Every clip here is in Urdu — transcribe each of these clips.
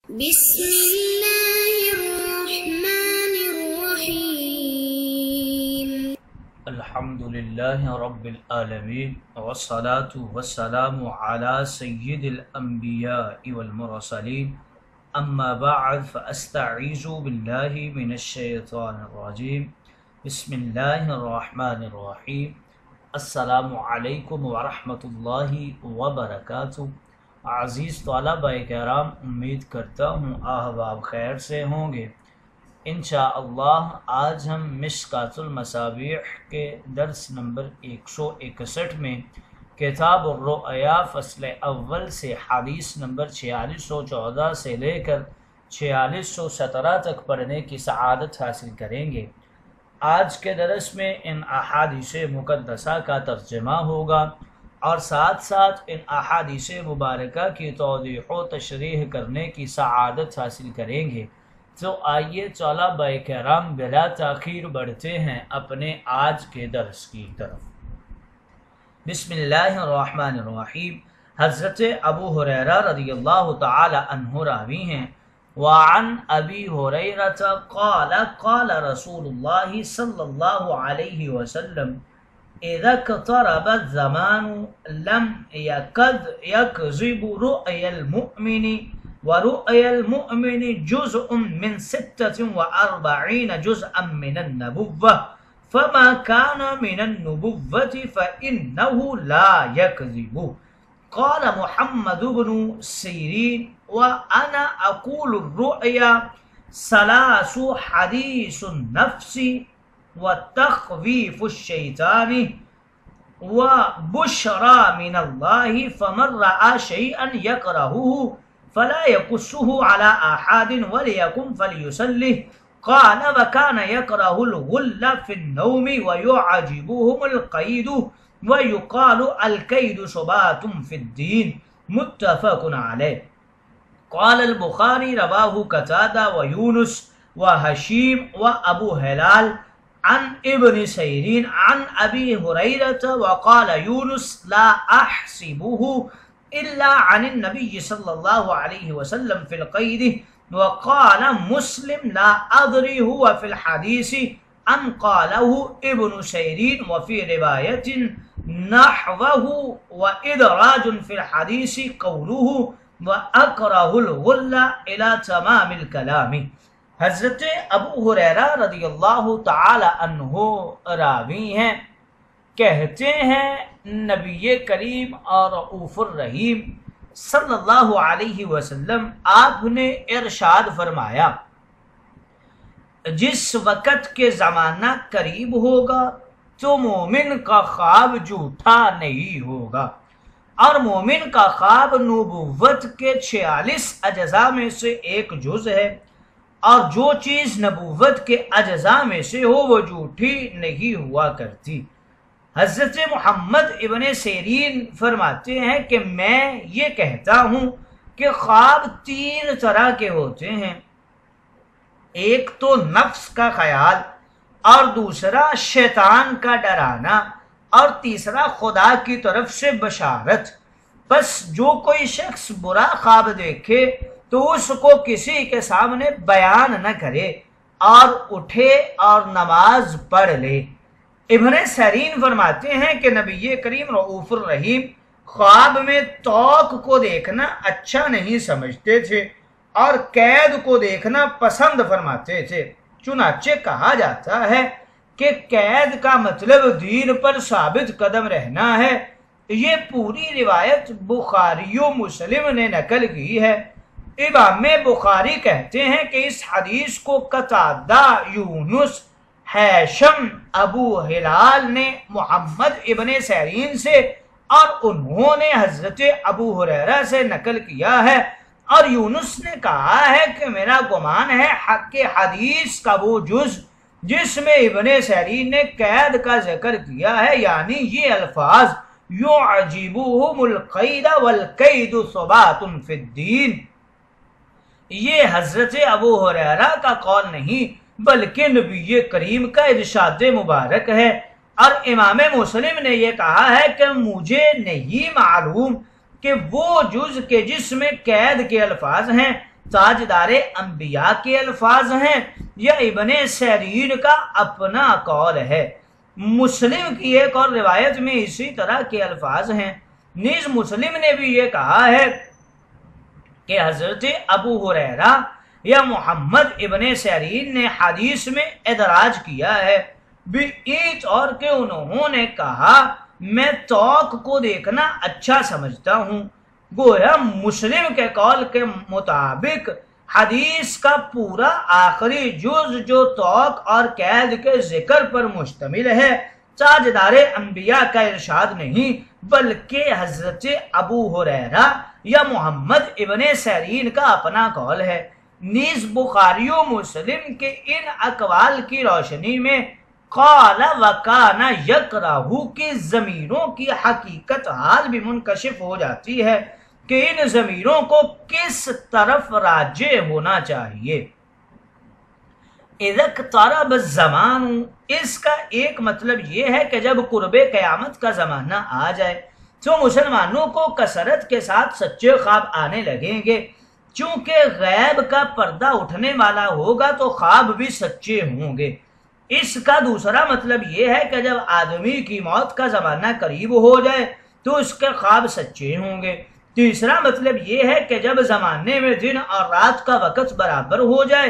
بسم الله الرحمن الرحيم الحمد لله رب العالمين والصلاة والسلام على سيد الأنبياء والمرسلين أما بعد فأستعيذ بالله من الشيطان الرجيم بسم الله الرحمن الرحيم السلام علیکم ورحمۃ اللہ وبرکاتہ۔ عزیز طلبہ کرام، امید کرتا ہوں احباب خیر سے ہوں گے۔ انشاءاللہ آج ہم مشکوٰۃ المصابیح کے درس نمبر 161 میں کتاب الرؤیا فصل اول سے حدیث نمبر 4614 سے لے کر 4617 تک پڑھنے کی سعادت حاصل کریں گے۔ آج کے درس میں ان احادیث مقدسہ کا ترجمہ ہوگا اور ساتھ ساتھ ان احادیث مبارکہ کی توضیح و تشریح کرنے کی سعادت حاصل کریں گے۔ تو آئیے طلبہ کرام بلا تاخیر بڑھتے ہیں اپنے آج کے درس کی طرف۔ بسم اللہ الرحمن الرحیم۔ حضرت ابو ہریرہ رضی اللہ تعالی عنہ راوی ہیں، وعن ابی ہریرہ قال قال رسول اللہ صلی اللہ علیہ وسلم اذا اقترب الزمان لم يكد يكذب رؤيا المؤمن ورؤيا المؤمن جزء من 46 جزءا من النبوة فما كان من النبوة فإنه لا يكذب۔ قال محمد بن سيرين وأنا أقول الرؤيا ثلاث: حديث النفس وتخويف الشيطان وبشرى من الله، فمن رأى شيئا يكرهه فلا يقصه على أحد وليكن فليصلي۔ قال وكان يكره الغل في النوم ويعجبهم القيد ويقال الكيد صبات في الدين، متفق عليه۔ قال البخاري رواه قتادة ويونس وهشيم وأبو هلال عن ابن سيرين عن أبي هريرة، وقال يونس لا أحسبه إلا عن النبي صلى الله عليه وسلم في القيد، وقال مسلم لا أدري هو في الحديث أن قاله ابن سيرين وفي رواية نحوه، وإدراج في الحديث قوله وأكره الغل إلى تمام الكلام۔ حضرت ابو ہریرہ رضی اللہ تعالی عنہ راوی ہیں، کہتے ہیں نبی کریم اور رؤوف الرحیم صلی اللہ علیہ وسلم آپ نے ارشاد فرمایا، جس وقت کے زمانہ قریب ہوگا تو مومن کا خواب جھوٹا نہیں ہوگا، اور مومن کا خواب نبوت کے 46 اجزاء میں سے ایک جز ہے، اور جو چیز نبوت کے اجزاء میں سے ہو وہ جھوٹی نہیں ہوا کرتی۔ حضرت محمد ابن سیرین فرماتے ہیں کہ میں یہ کہتا ہوں کہ خواب 3 طرح کے ہوتے ہیں، ایک تو نفس کا خیال، اور دوسرا شیطان کا ڈرانا، اور تیسرا خدا کی طرف سے بشارت۔ بس جو کوئی شخص برا خواب دیکھے تو اس کو کسی کے سامنے بیان نہ کرے اور اٹھے اور نماز پڑھ لے۔ ابن سیرین فرماتے ہیں کہ نبی کریم رؤوف الرحیم خواب میں توق کو دیکھنا اچھا نہیں سمجھتے تھے اور قید کو دیکھنا پسند فرماتے تھے، چنانچہ کہا جاتا ہے کہ قید کا مطلب دین پر ثابت قدم رہنا ہے۔ یہ پوری روایت بخاری و مسلم نے نقل کی ہے۔ امام بخاری کہتے ہیں کہ اس حدیث کو قتادہ، یونس، ہیشم، ابو ہلال نے محمد ابن سیرین سے اور انہوں نے حضرت ابو ہریرہ سے نقل کیا ہے، اور یونس نے کہا ہے کہ میرا گمان ہے کہ حدیث کا وہ جز جس میں ابن سیرین نے قید کا ذکر کیا ہے، یعنی یہ الفاظ یعجبہم القید والقید ثبات فی الدین، یہ حضرت ابو ہریرہ کا قول نہیں بلکہ نبی کریم کا ارشاد مبارک ہے۔ اور امام مسلم نے یہ کہا ہے کہ مجھے نہیں معلوم کہ وہ جز کے جس میں قید کے الفاظ ہیں تاجدار انبیاء کے الفاظ ہیں یا ابن سیرین کا اپنا قول ہے؟ مسلم کی ایک اور روایت میں اسی طرح کے الفاظ ہیں۔ نیز مسلم نے بھی یہ کہا ہے کہ حضرت ابو ہریرہ یا محمد ابن سیرین نے حدیث میں ادراج کیا ہے بیت اور کہ انہوں نے کہا میں توق کو دیکھنا اچھا سمجھتا ہوں۔ گویا مسلم کے قول کے مطابق حدیث کا پورا آخری جز جو توق اور قید کے ذکر پر مشتمل ہے تاجدار انبیاء کا ارشاد نہیں بلکہ حضرت ابو ہریرہ یا محمد ابن سیرین کا اپنا قول ہے۔ نیز بخاری و مسلم کے ان اقوال کی روشنی میں قال وکان یکرہ کی ضمیروں کی حقیقت حال بھی منکشف ہو جاتی ہے کہ ان ضمیروں کو کس طرف راجع ہونا چاہیے۔ اذا اقترب الزمان، اس کا ایک مطلب یہ ہے کہ جب قرب قیامت کا زمانہ آ جائے تو مسلمانوں کو کثرت کے ساتھ سچے خواب آنے لگیں گے۔ چونکہ غیب کا پردہ اٹھنے والا ہوگا تو خواب بھی سچے ہوں گے۔ اس کا دوسرا مطلب یہ ہے کہ جب آدمی کی موت کا زمانہ قریب ہو جائے تو اس کے خواب سچے ہوں گے۔ تیسرا مطلب یہ ہے کہ جب زمانے میں دن اور رات کا وقت برابر ہو جائے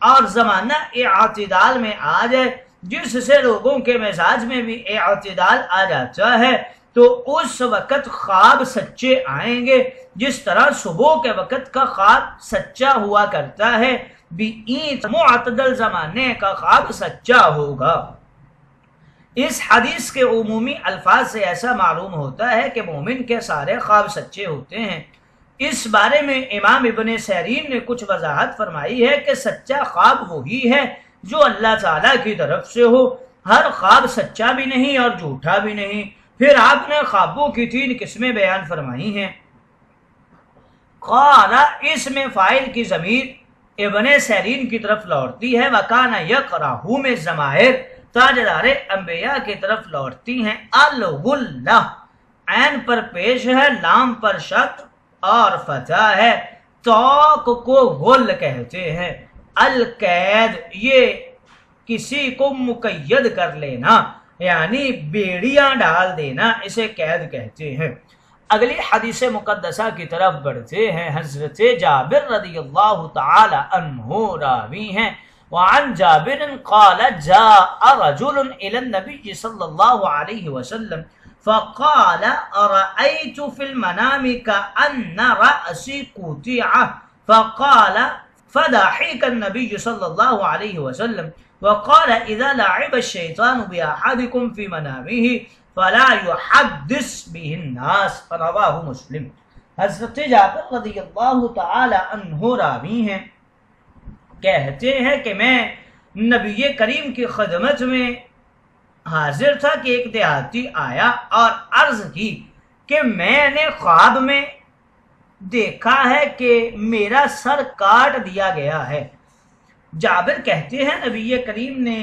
اور زمانہ اعتدال میں آ جائے جس سے لوگوں کے مزاج میں بھی اعتدال آ جاتا ہے تو اس وقت خواب سچے آئیں گے، جس طرح صبح کے وقت کا خواب سچا ہوا کرتا ہے بھی معتدل زمانے کا خواب سچا ہوگا۔ اس حدیث کے عمومی الفاظ سے ایسا معلوم ہوتا ہے کہ مومن کے سارے خواب سچے ہوتے ہیں۔ اس بارے میں امام ابن سیرین نے کچھ وضاحت فرمائی ہے کہ سچا خواب وہی ہے جو اللہ تعالیٰ کی طرف سے ہو، ہر خواب سچا بھی نہیں اور جھوٹا بھی نہیں۔ پھر آپ نے خوابوں کی 3 قسمیں بیان فرمائی ہیں۔ قال، اس میں فاعل کی ضمیر ابن سیرین کی طرف لوٹتی ہے، وکان یقرہ میں ضمائر تاجدار انبیاء کی طرف لوٹتی ہیں۔ الغلہ عین پر پیش ہے، لام پر شط اور فتح ہے۔ توق کو غل کہتے ہیں۔ القید یہ کسی کو مقید کر لینا یعنی بیڑیاں ڈال دینا، اسے قید کہتے ہیں۔ اگلی حدیث مقدسہ کی طرف بڑھتے ہیں۔ حضرت جابر رضی اللہ تعالی عنہ راوی ہیں۔ وعن جابر قال جاء رجل الى النبي صلی اللہ علیہ وسلم فقال رأيت في المنام كأن رأسي قطع فقال فضحك النبي صلى الله عليه وسلم وقال إذا لعب الشيطان بأحدكم في منامه فلا يحدث به الناس، رواه مسلم۔ حضرت جابر رضی اللہ تعالی عنہ راوی ہیں، کہتے ہیں کہ میں نبی کریم کی خدمت میں حاضر تھا کہ ایک دیہاتی آیا اور عرض کی کہ میں نے خواب میں دیکھا ہے کہ میرا سر کاٹ دیا گیا ہے۔ جابر کہتے ہیں نبی کریم نے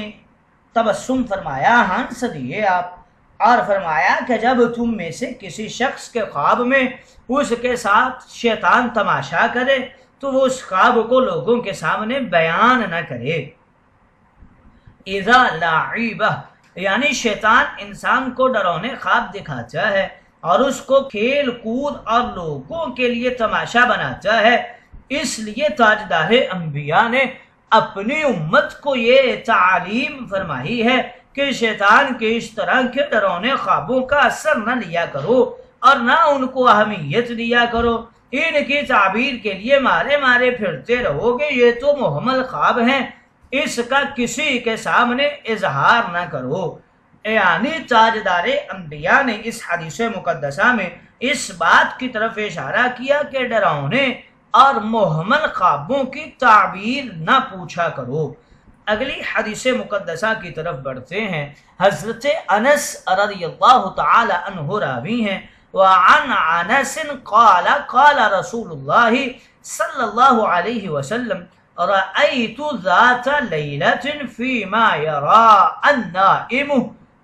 تبسم فرمایا، ہنس دیے آپ، اور فرمایا کہ جب تم میں سے کسی شخص کے خواب میں اس کے ساتھ شیطان تماشا کرے تو وہ اس خواب کو لوگوں کے سامنے بیان نہ کرے۔ اذا لعبہ یعنی شیطان انسان کو ڈراؤنے خواب دکھاتا ہے اور اس کو کھیل کود اور لوگوں کے لیے تماشا بناتا ہے۔ اس لیے تاجدار انبیاء نے اپنی امت کو یہ تعلیم فرمائی ہے کہ شیطان کے اس طرح کے ڈراؤنے خوابوں کا اثر نہ لیا کرو اور نہ ان کو اہمیت دیا کرو۔ ان کی تعبیر کے لیے مارے مارے پھرتے رہو گے، یہ تو محمل خواب ہیں، اس کا کسی کے سامنے اظہار نہ کرو۔ یعنی تاجدار انبیاء نے اس حدیث مقدسہ میں اس بات کی طرف اشارہ کیا کہ ڈراؤنے اور محمل خوابوں کی تعبیر نہ پوچھا کرو۔ اگلی حدیث مقدسہ کی طرف بڑھتے ہیں۔ حضرت انس رضی اللہ تعالی عنہ راوی ہیں۔ وعن انس قال قال رسول اللہ صلی اللہ علیہ وسلم رأيت ذات ليلة فيما يرى النائم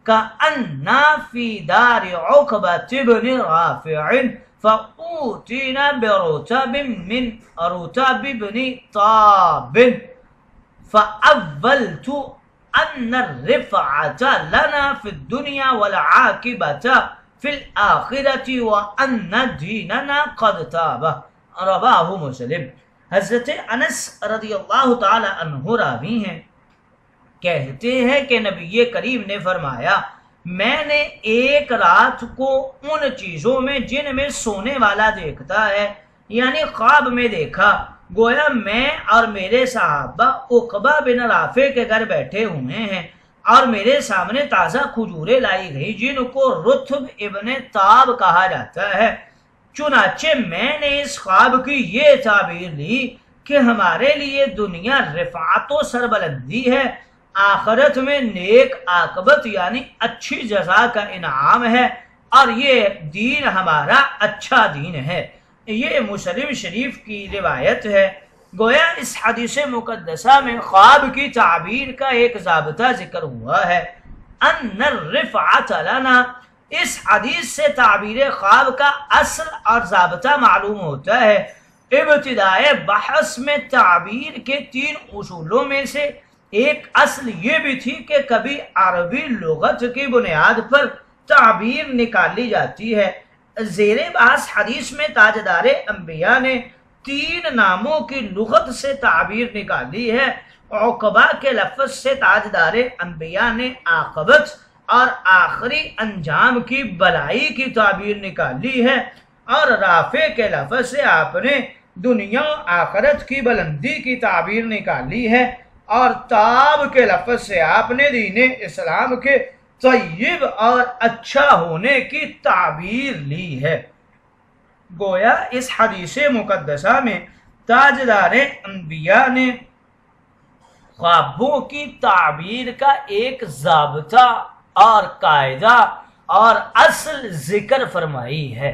كأن في دار عقبة بن رافع فأوتينا برتب من رتب بن طاب فأولت أن الرفعة لنا في الدنيا والعاقبة في الآخرة وأن ديننا قد تاب. رواہ مسلم۔ حضرت انس رضی اللہ تعالی عنہ راوی ہیں، کہتے ہیں کہ نبی کریم نے فرمایا میں نے ایک رات کو ان چیزوں میں جن میں سونے والا دیکھتا ہے یعنی خواب میں دیکھا، گویا میں اور میرے صحابہ عقبہ بن رافع کے گھر بیٹھے ہوئے ہیں اور میرے سامنے تازہ کھجوریں لائی گئی جن کو رتب ابن طاب کہا جاتا ہے۔ چنانچہ میں نے اس خواب کی یہ تعبیر لی کہ ہمارے لیے دنیا رفعت و سربلندی ہے، آخرت میں نیک عاقبت یعنی اچھی جزا کا انعام ہے، اور یہ دین ہمارا اچھا دین ہے۔ یہ مسلم شریف کی روایت ہے۔ گویا اس حدیث مقدسہ میں خواب کی تعبیر کا ایک ضابطہ ذکر ہوا ہے، ان الرفعت لنا۔ اس حدیث سے تعبیر خواب کا اصل اور ضابطہ معلوم ہوتا ہے۔ ابتدائے بحث میں تعبیر کے 3 اصولوں میں سے ایک اصل یہ بھی تھی کہ کبھی عربی لغت کی بنیاد پر تعبیر نکالی جاتی ہے۔ زیر بحث حدیث میں تاجدار انبیاء نے 3 ناموں کی لغت سے تعبیر نکالی ہے۔ عقبہ کے لفظ سے تاجدار انبیاء نے عاقبت اور آخری انجام کی بلائی کی تعبیر نکالی ہے، اور رافع کے لفظ سے آپ نے دنیا و آخرت کی بلندی کی تعبیر نکالی ہے، اور تاب کے لفظ سے آپ نے دین اسلام کے طیب اور اچھا ہونے کی تعبیر لی ہے۔ گویا اس حدیث مقدسہ میں تاجدار انبیاء نے خوابوں کی تعبیر کا ایک ضابطہ اور قاعدہ اور اصل ذکر فرمائی ہے۔